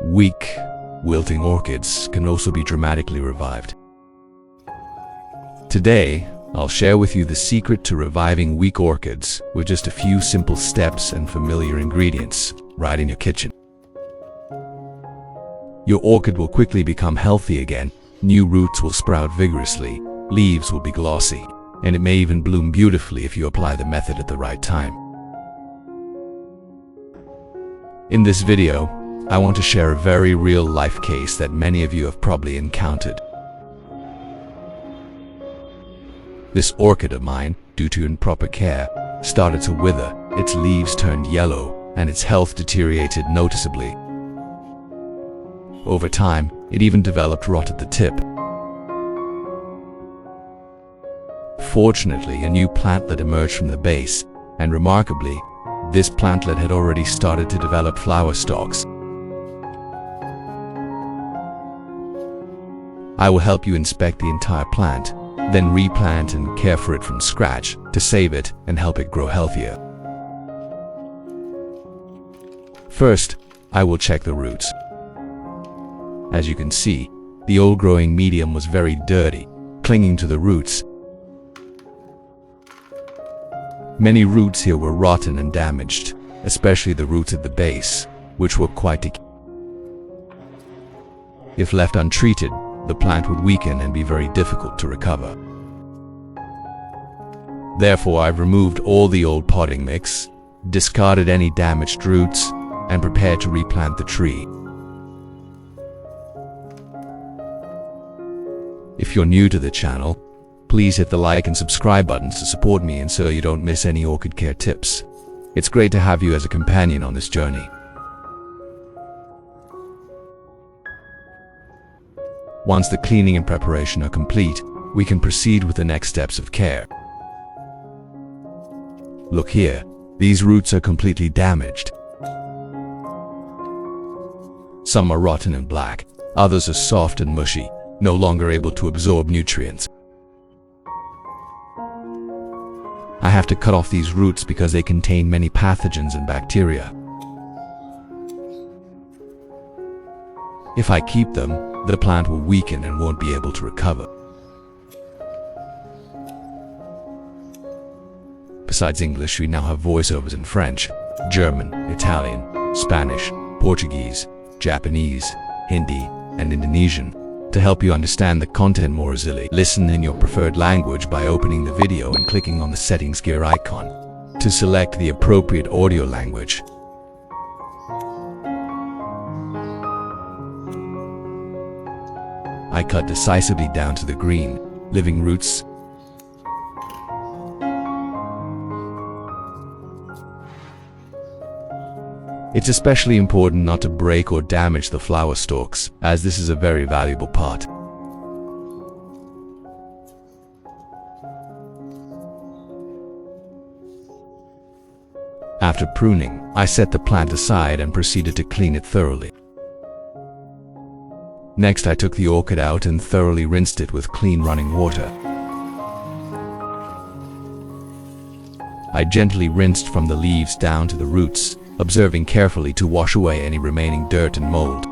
Weak, wilting orchids can also be dramatically revived. Today, I'll share with you the secret to reviving weak orchids with just a few simple steps and familiar ingredients right in your kitchen. Your orchid will quickly become healthy again, new roots will sprout vigorously, leaves will be glossy, and it may even bloom beautifully if you apply the method at the right time. In this video, I want to share a very real-life case that many of you have probably encountered. This orchid of mine, due to improper care, started to wither, its leaves turned yellow, and its health deteriorated noticeably. Over time, it even developed rot at the tip. Fortunately, a new plantlet emerged from the base, and remarkably, this plantlet had already started to develop flower stalks. I will help you inspect the entire plant, then replant and care for it from scratch to save it and help it grow healthier. First, I will check the roots. As you can see, the old growing medium was very dirty, clinging to the roots. Many roots here were rotten and damaged, especially the roots at the base, which were quite decayed. If left untreated, the plant would weaken and be very difficult to recover. Therefore, I've removed all the old potting mix, discarded any damaged roots, and prepared to replant the tree. If you're new to the channel, please hit the like and subscribe buttons to support me and so you don't miss any orchid care tips. It's great to have you as a companion on this journey. Once the cleaning and preparation are complete, we can proceed with the next steps of care. Look here, these roots are completely damaged. Some are rotten and black, others are soft and mushy, no longer able to absorb nutrients. I have to cut off these roots because they contain many pathogens and bacteria. If I keep them, the plant will weaken and won't be able to recover. Besides English, we now have voiceovers in French, German, Italian, Spanish, Portuguese, Japanese, Hindi, and Indonesian to help you understand the content more easily. Listen in your preferred language by opening the video and clicking on the settings gear icon to select the appropriate audio language. I cut decisively down to the green, living roots. It's especially important not to break or damage the flower stalks, as this is a very valuable part. After pruning, I set the plant aside and proceeded to clean it thoroughly. Next, I took the orchid out and thoroughly rinsed it with clean running water. I gently rinsed from the leaves down to the roots, observing carefully to wash away any remaining dirt and mold.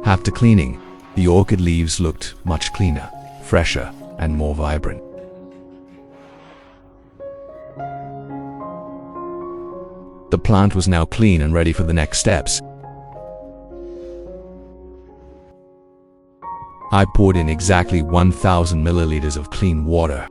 After cleaning, the orchid leaves looked much cleaner, fresher, and more vibrant. The plant was now clean and ready for the next steps. I poured in exactly 1,000 milliliters of clean water.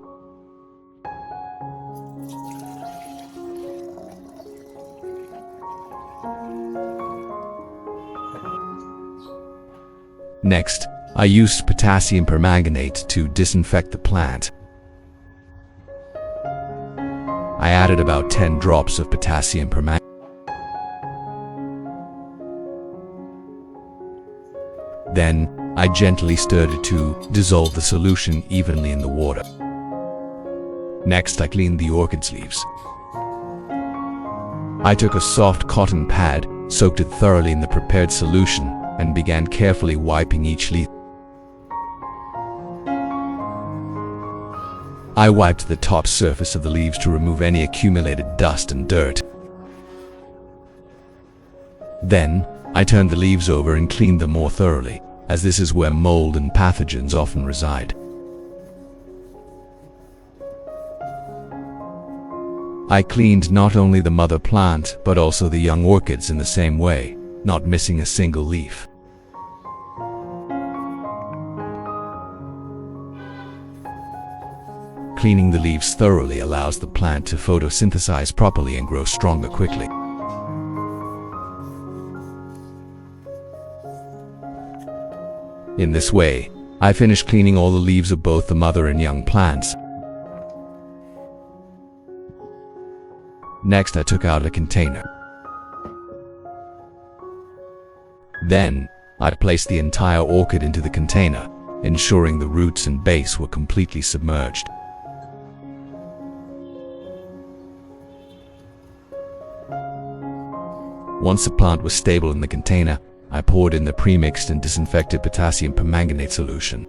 Next, I used potassium permanganate to disinfect the plant. I added about 10 drops of potassium permanganate. Then, I gently stirred it to dissolve the solution evenly in the water. Next, I cleaned the orchid's leaves. I took a soft cotton pad, soaked it thoroughly in the prepared solution, and began carefully wiping each leaf. I wiped the top surface of the leaves to remove any accumulated dust and dirt. Then, I turned the leaves over and cleaned them more thoroughly, as this is where mold and pathogens often reside. I cleaned not only the mother plant, but also the young orchids in the same way, not missing a single leaf. Cleaning the leaves thoroughly allows the plant to photosynthesize properly and grow stronger quickly. In this way, I finished cleaning all the leaves of both the mother and young plants. Next, I took out a container. Then, I placed the entire orchid into the container, ensuring the roots and base were completely submerged. Once the plant was stable in the container, I poured in the premixed and disinfected potassium permanganate solution.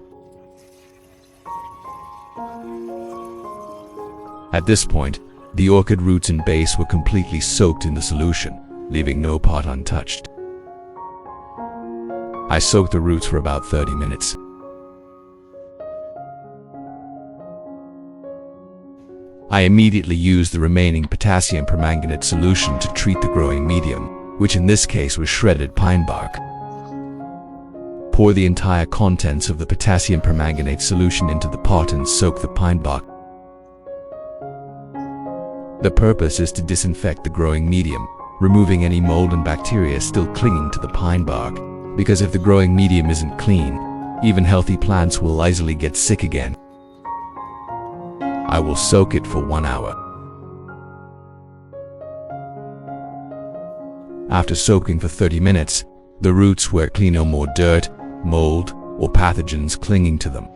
At this point, the orchid roots and base were completely soaked in the solution, leaving no part untouched. I soaked the roots for about 30 minutes. I immediately used the remaining potassium permanganate solution to treat the growing medium, which in this case was shredded pine bark. Pour the entire contents of the potassium permanganate solution into the pot and soak the pine bark. The purpose is to disinfect the growing medium, removing any mold and bacteria still clinging to the pine bark, because if the growing medium isn't clean, even healthy plants will easily get sick again. I will soak it for 1 hour. After soaking for 30 minutes, the roots were clean, no more dirt, mold, or pathogens clinging to them.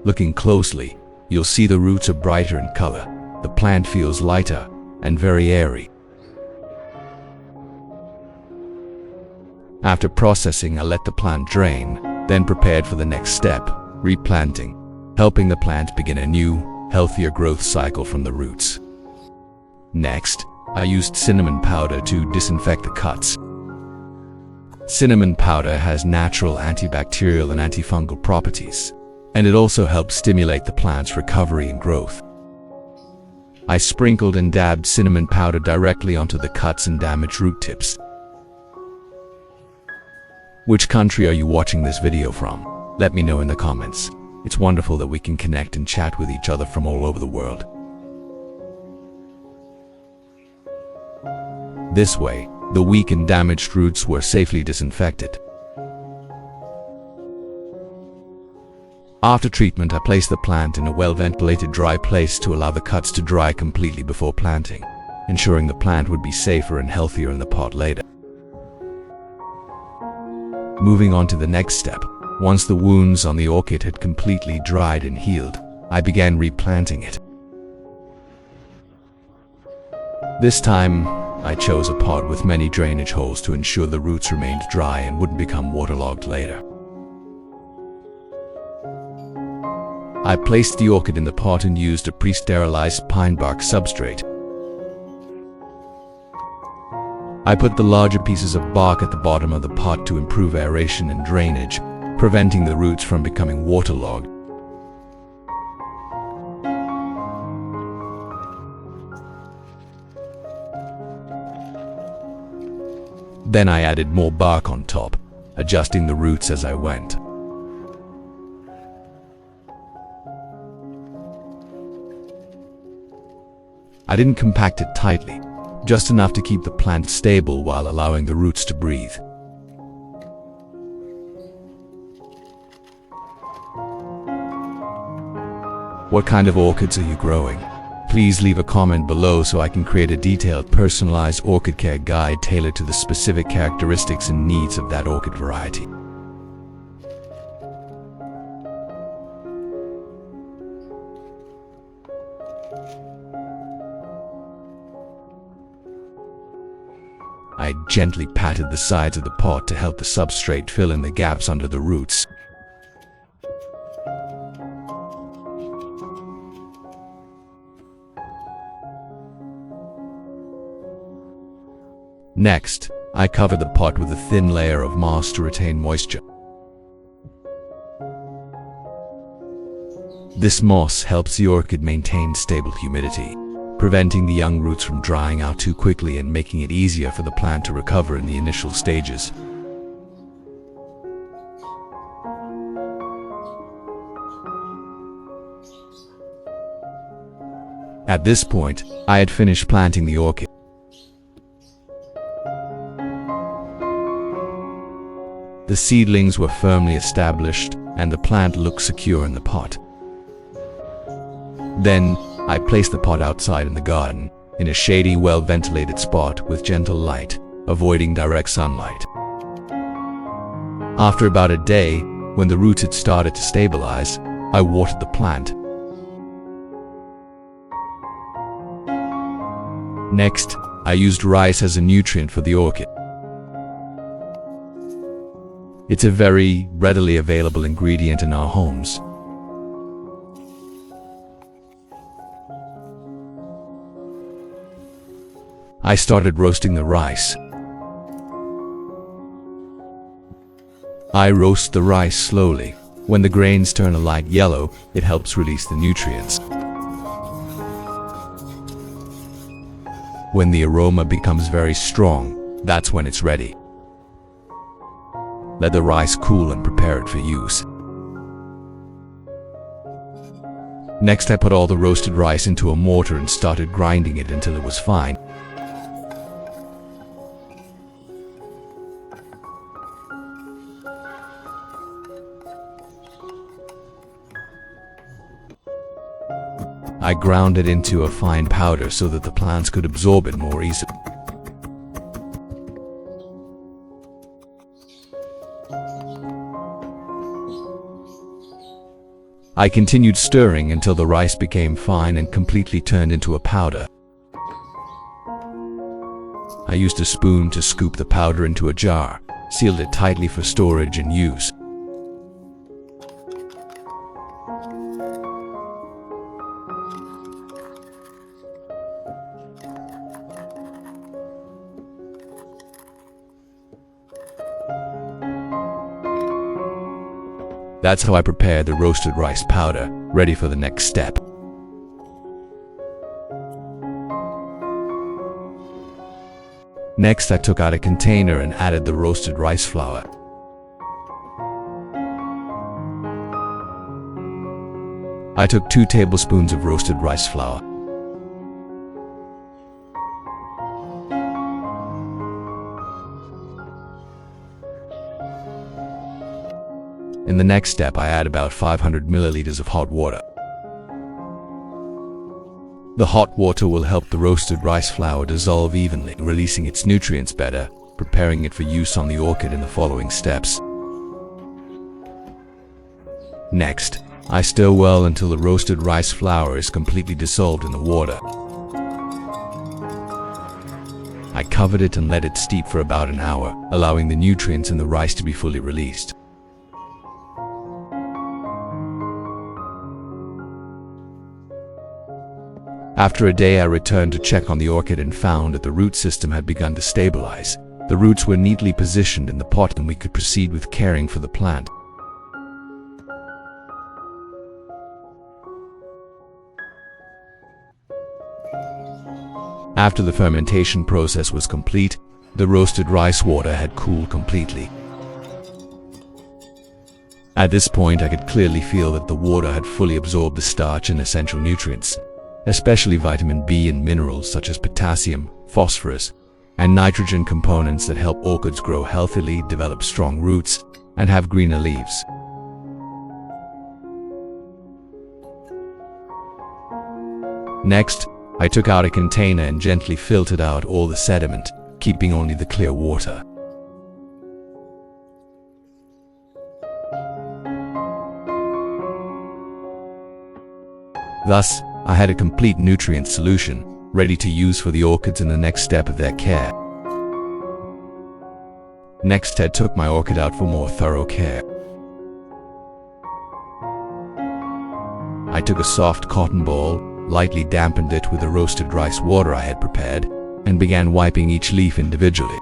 Looking closely, you'll see the roots are brighter in color, the plant feels lighter and very airy. After processing, I let the plant drain, then prepared for the next step, replanting, helping the plant begin a new, healthier growth cycle from the roots. Next, I used cinnamon powder to disinfect the cuts. Cinnamon powder has natural antibacterial and antifungal properties, and it also helps stimulate the plant's recovery and growth. I sprinkled and dabbed cinnamon powder directly onto the cuts and damaged root tips. Which country are you watching this video from? Let me know in the comments. It's wonderful that we can connect and chat with each other from all over the world. This way, the weak and damaged roots were safely disinfected. After treatment, I placed the plant in a well-ventilated dry place to allow the cuts to dry completely before planting, ensuring the plant would be safer and healthier in the pot later. Moving on to the next step, once the wounds on the orchid had completely dried and healed, I began replanting it. This time, I chose a pot with many drainage holes to ensure the roots remained dry and wouldn't become waterlogged later. I placed the orchid in the pot and used a pre-sterilized pine bark substrate. I put the larger pieces of bark at the bottom of the pot to improve aeration and drainage, preventing the roots from becoming waterlogged. Then I added more bark on top, adjusting the roots as I went. I didn't compact it tightly, just enough to keep the plant stable while allowing the roots to breathe. What kind of orchids are you growing? Please leave a comment below so I can create a detailed, personalized orchid care guide tailored to the specific characteristics and needs of that orchid variety. I gently patted the sides of the pot to help the substrate fill in the gaps under the roots. Next, I covered the pot with a thin layer of moss to retain moisture. This moss helps the orchid maintain stable humidity, preventing the young roots from drying out too quickly and making it easier for the plant to recover in the initial stages. At this point, I had finished planting the orchid. The seedlings were firmly established, and the plant looked secure in the pot. Then, I placed the pot outside in the garden, in a shady, well-ventilated spot with gentle light, avoiding direct sunlight. After about a day, when the roots had started to stabilize, I watered the plant. Next, I used rice as a nutrient for the orchid. It's a very readily available ingredient in our homes. I started roasting the rice. I roast the rice slowly. When the grains turn a light yellow, it helps release the nutrients. When the aroma becomes very strong, that's when it's ready. Let the rice cool and prepare it for use. Next, I put all the roasted rice into a mortar and started grinding it until it was fine. I ground it into a fine powder so that the plants could absorb it more easily. I continued stirring until the rice became fine and completely turned into a powder. I used a spoon to scoop the powder into a jar, sealed it tightly for storage and use. That's how I prepared the roasted rice powder, ready for the next step. Next, I took out a container and added the roasted rice flour. I took 2 tablespoons of roasted rice flour. In the next step, I add about 500 milliliters of hot water. The hot water will help the roasted rice flour dissolve evenly, releasing its nutrients better, preparing it for use on the orchid in the following steps. Next, I stir well until the roasted rice flour is completely dissolved in the water. I covered it and let it steep for about an hour, allowing the nutrients in the rice to be fully released. After a day, I returned to check on the orchid and found that the root system had begun to stabilize. The roots were neatly positioned in the pot and we could proceed with caring for the plant. After the fermentation process was complete, the roasted rice water had cooled completely. At this point, I could clearly feel that the water had fully absorbed the starch and essential nutrients, especially vitamin B and minerals such as potassium, phosphorus, and nitrogen components that help orchids grow healthily, develop strong roots, and have greener leaves. Next, I took out a container and gently filtered out all the sediment, keeping only the clear water. Thus, I had a complete nutrient solution, ready to use for the orchids in the next step of their care. Next, Ted took my orchid out for more thorough care. I took a soft cotton ball, lightly dampened it with the roasted rice water I had prepared, and began wiping each leaf individually.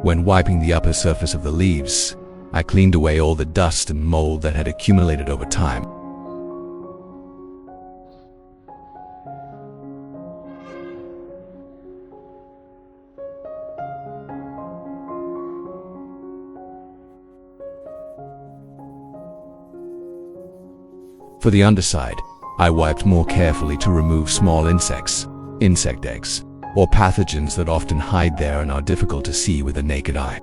When wiping the upper surface of the leaves, I cleaned away all the dust and mold that had accumulated over time. For the underside, I wiped more carefully to remove small insects, insect eggs, or pathogens that often hide there and are difficult to see with the naked eye.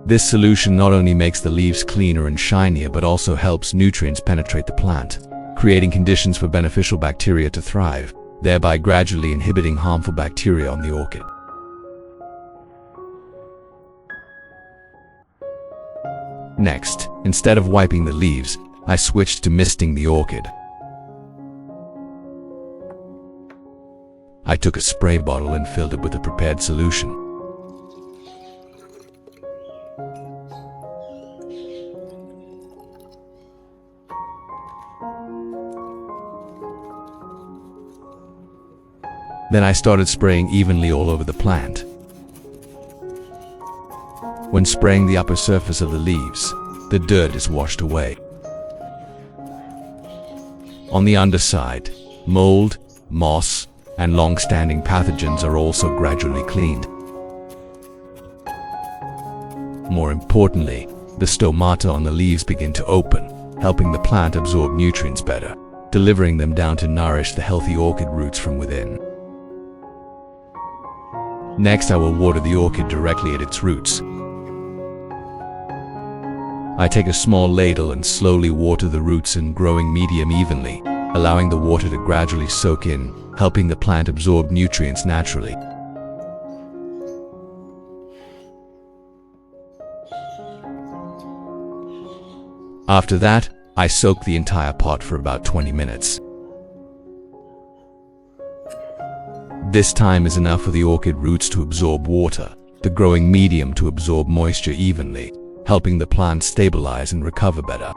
This solution not only makes the leaves cleaner and shinier, but also helps nutrients penetrate the plant, creating conditions for beneficial bacteria to thrive, thereby gradually inhibiting harmful bacteria on the orchid. Next, instead of wiping the leaves, I switched to misting the orchid. I took a spray bottle and filled it with a prepared solution. Then I started spraying evenly all over the plant. When spraying the upper surface of the leaves, the dirt is washed away. On the underside, mold, moss, and long-standing pathogens are also gradually cleaned. More importantly, the stomata on the leaves begin to open, helping the plant absorb nutrients better, delivering them down to nourish the healthy orchid roots from within. Next, I will water the orchid directly at its roots. I take a small ladle and slowly water the roots and growing medium evenly, allowing the water to gradually soak in, helping the plant absorb nutrients naturally. After that, I soak the entire pot for about 20 minutes. This time is enough for the orchid roots to absorb water, the growing medium to absorb moisture evenly, helping the plant stabilize and recover better.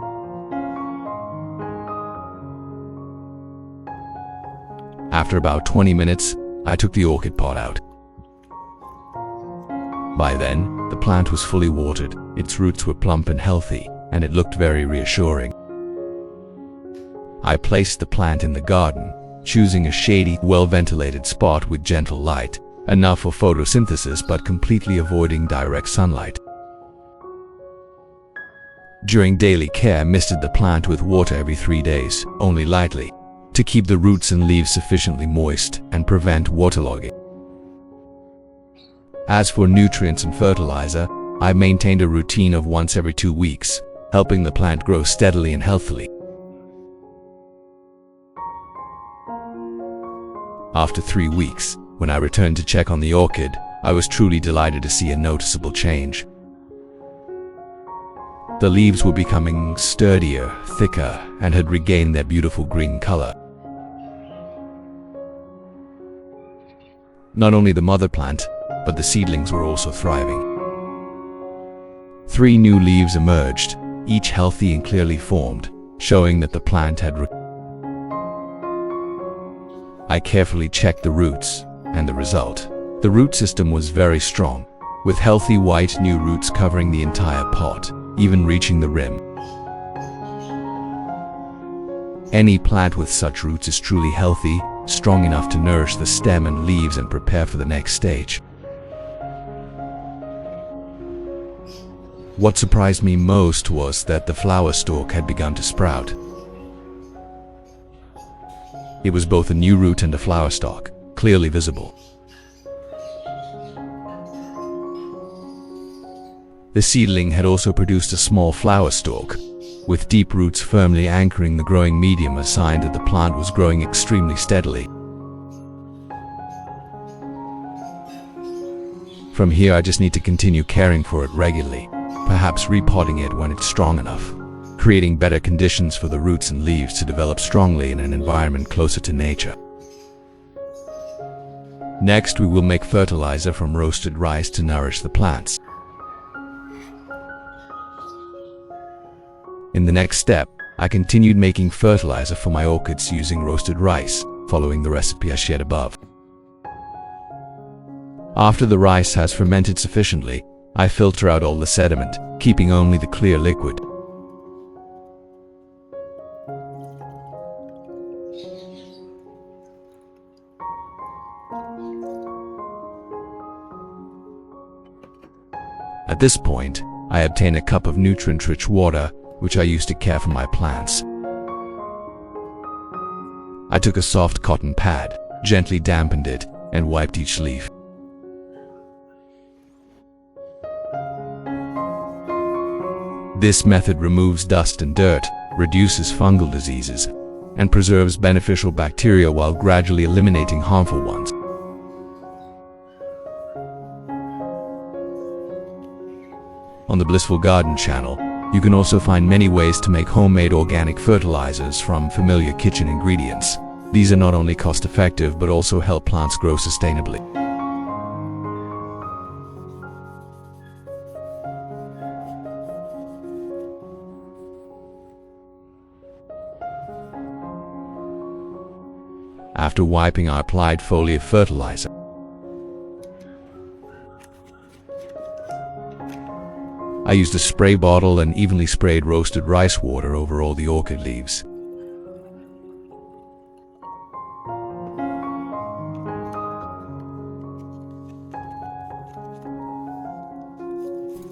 After about 20 minutes, I took the orchid pot out. By then, the plant was fully watered, its roots were plump and healthy, and it looked very reassuring. I placed the plant in the garden, choosing a shady, well-ventilated spot with gentle light, enough for photosynthesis but completely avoiding direct sunlight. During daily care, I misted the plant with water every 3 days, only lightly, to keep the roots and leaves sufficiently moist and prevent waterlogging. As for nutrients and fertilizer, I maintained a routine of once every 2 weeks, helping the plant grow steadily and healthily. After 3 weeks, when I returned to check on the orchid, I was truly delighted to see a noticeable change. The leaves were becoming sturdier, thicker, and had regained their beautiful green color. Not only the mother plant, but the seedlings were also thriving. 3 new leaves emerged, each healthy and clearly formed, showing that the plant had I carefully checked the roots, and the result. The root system was very strong, with healthy white new roots covering the entire pot, even reaching the rim. Any plant with such roots is truly healthy, strong enough to nourish the stem and leaves and prepare for the next stage. What surprised me most was that the flower stalk had begun to sprout. It was both a new root and a flower stalk, clearly visible. The seedling had also produced a small flower stalk, with deep roots firmly anchoring the growing medium, a sign that the plant was growing extremely steadily. From here, I just need to continue caring for it regularly, perhaps repotting it when it's strong enough. creating better conditions for the roots and leaves to develop strongly in an environment closer to nature. Next, we will make fertilizer from roasted rice to nourish the plants. In the next step, I continued making fertilizer for my orchids using roasted rice, following the recipe I shared above. After the rice has fermented sufficiently, I filter out all the sediment, keeping only the clear liquid. At this point, I obtain a cup of nutrient-rich water, which I use to care for my plants. I took a soft cotton pad, gently dampened it, and wiped each leaf. This method removes dust and dirt, reduces fungal diseases, and preserves beneficial bacteria while gradually eliminating harmful ones. On the Blissful Garden channel, you can also find many ways to make homemade organic fertilizers from familiar kitchen ingredients. These are not only cost-effective but also help plants grow sustainably. After wiping, I applied foliar fertilizer. I used a spray bottle and evenly sprayed roasted rice water over all the orchid leaves.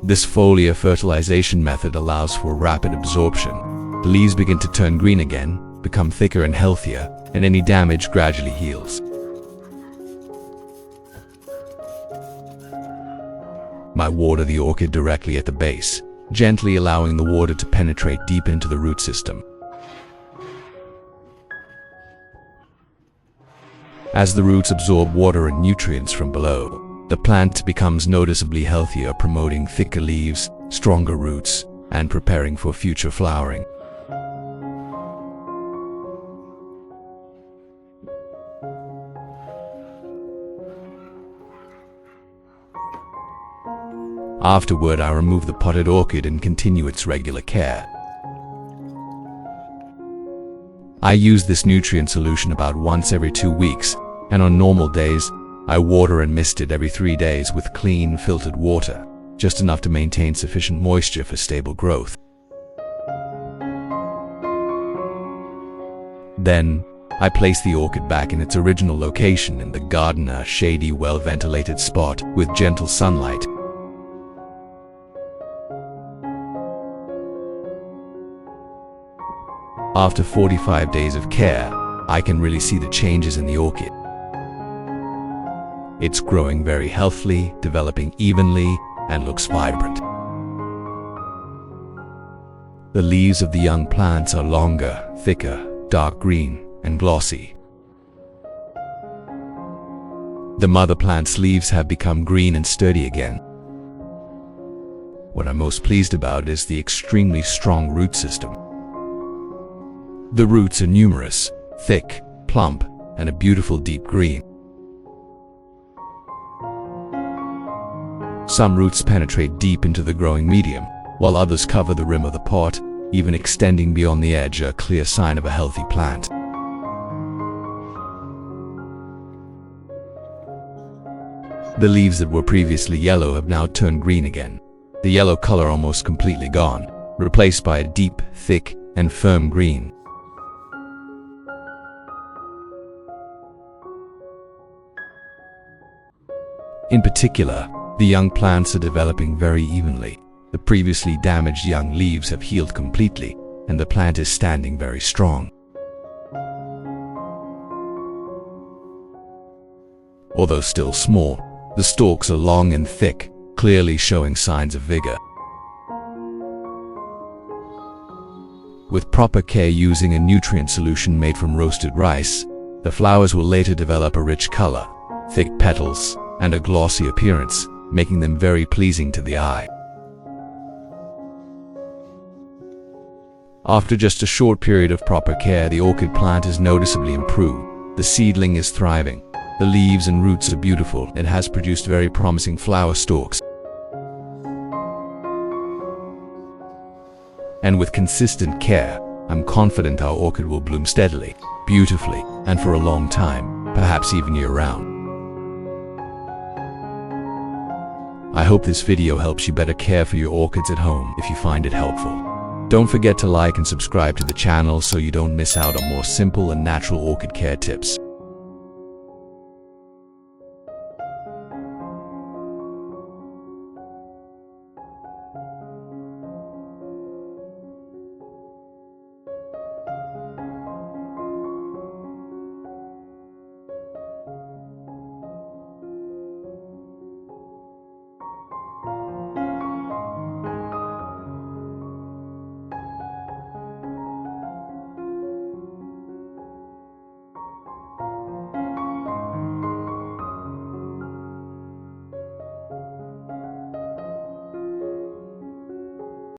This foliar fertilization method allows for rapid absorption. The leaves begin to turn green again, become thicker and healthier, and any damage gradually heals. I water the orchid directly at the base, gently allowing the water to penetrate deep into the root system. As the roots absorb water and nutrients from below, the plant becomes noticeably healthier, promoting thicker leaves, stronger roots, and preparing for future flowering. Afterward, I remove the potted orchid and continue its regular care. I use this nutrient solution about once every 2 weeks, and on normal days, I water and mist it every 3 days with clean, filtered water, just enough to maintain sufficient moisture for stable growth. Then, I place the orchid back in its original location in the garden, a shady, well-ventilated spot with gentle sunlight. After 45 days of care, I can really see the changes in the orchid. It's growing very healthily, developing evenly, and looks vibrant. The leaves of the young plants are longer, thicker, dark green, and glossy. The mother plant's leaves have become green and sturdy again. What I'm most pleased about is the extremely strong root system. The roots are numerous, thick, plump, and a beautiful deep green. Some roots penetrate deep into the growing medium, while others cover the rim of the pot, even extending beyond the edge, a clear sign of a healthy plant. The leaves that were previously yellow have now turned green again, the yellow color almost completely gone, replaced by a deep, thick, and firm green. In particular, the young plants are developing very evenly. The previously damaged young leaves have healed completely, and the plant is standing very strong. Although still small, the stalks are long and thick, clearly showing signs of vigor. With proper care using a nutrient solution made from roasted rice, the flowers will later develop a rich color, thick petals, and a glossy appearance, making them very pleasing to the eye. After just a short period of proper care, the orchid plant is noticeably improved. The seedling is thriving. The leaves and roots are beautiful. It has produced very promising flower stalks. And with consistent care, I'm confident our orchid will bloom steadily, beautifully, and for a long time, perhaps even year-round. I hope this video helps you better care for your orchids at home. If you find it helpful, don't forget to like and subscribe to the channel so you don't miss out on more simple and natural orchid care tips.